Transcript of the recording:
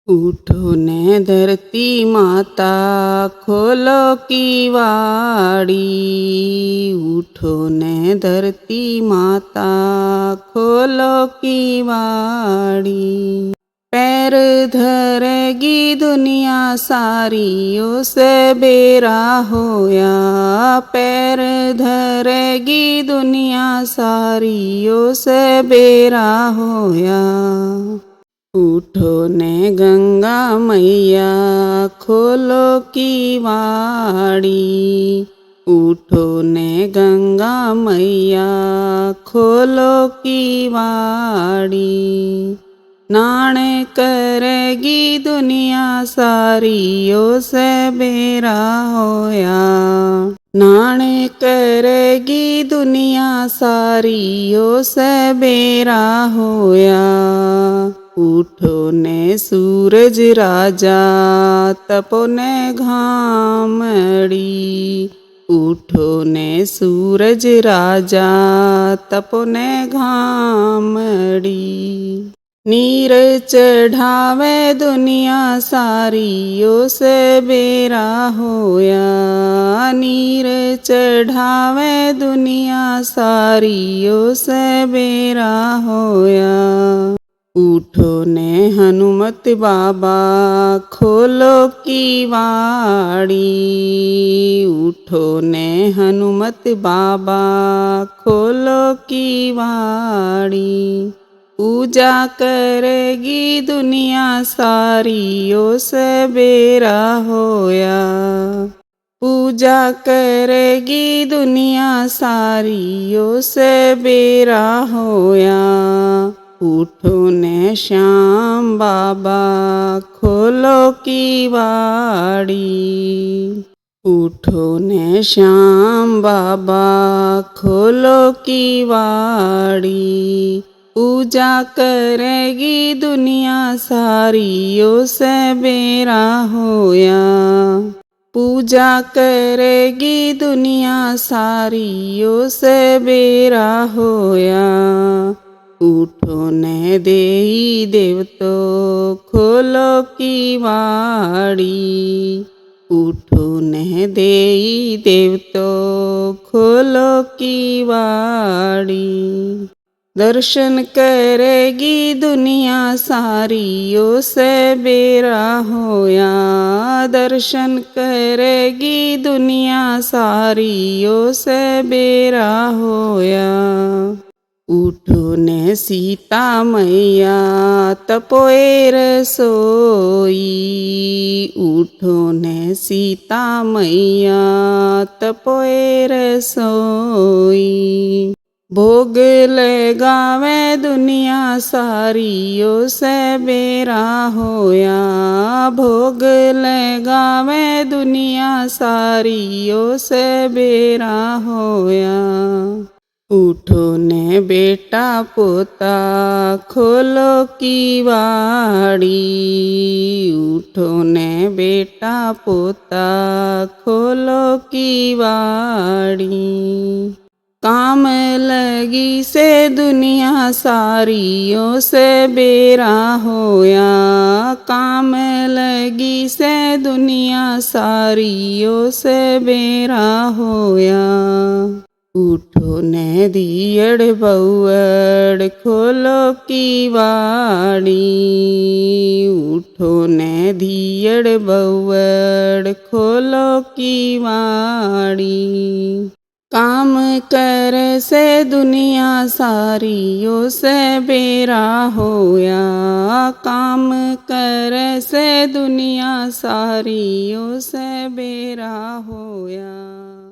उठो ने धरती माता खोलो की वाड़ी। उठो ने धरती माता खोलो की वाड़ी। पैर धरेगी दुनिया सारी उसे बेरा होया। पैर धरेगी दुनिया सारी उसे बेरा होया। उठो ने गंगा मैया खोलो की वाड़ी। उठो ने गंगा मैया खोलो की वाड़ी। नाणे करेगी दुनिया सारी उसे बेरा होया। नाणे करेगी दुनिया सारी उसे बेरा होया। उठो ने सूरज राजा तपो ने घामड़ी। उठो ने सूरज राजा तपो ने घामड़ी। नीर चढ़ावे दुनिया सारी उसे बेरा होया। नीर चढ़ावे दुनिया सारी उसे बेरा होया। उठो ने हनुमत बाबा खोलो की वाड़ी। उठो ने हनुमत बाबा खोलो की वाड़ी। पूजा करेगी दुनिया सारी उसे बेरा होया। पूजा करेगी दुनिया सारी उसे बेरा होया। उठो ने श्याम बाबा खोलो की वाड़ी। उठो ने श्याम बाबा खोलो की वाड़ी। पूजा करेगी दुनिया सारी उसे बेरा होया। पूजा करेगी दुनिया सारी उसे बेरा होया। उठो ने देई देवतो खोलो की वाड़ी। उठो ने देई देवतो खोलो की वाड़ी। दर्शन करेगी दुनिया सारी उसे बेरा होया। दर्शन करेगी दुनिया सारी उसे बेरा होया। उठो ने सीता मैया तपोए रसोई। उठो ने सीता मैया तपोए रसोई। भोग लगावे दुनिया सारी उसे बेरा होया। भोग लगावे दुनिया सारी उसे बेरा होया। उठो ने बेटा पोता खोलो की वाड़ी। उठो ने बेटा पोता खोलो की वाड़ी। काम लगी से दुनिया सारी उसे बेरा होया। काम लगी से दुनिया सारी उसे बेरा होया। उठो ने दियड़ बउअड़ खोलो की वाड़ी। उठो ने दियड़ बउअड़ खोलो की वाड़ी। काम कर से दुनिया सारी उसे बेरा होया। काम कर से दुनिया सारी उसे बेरा होया।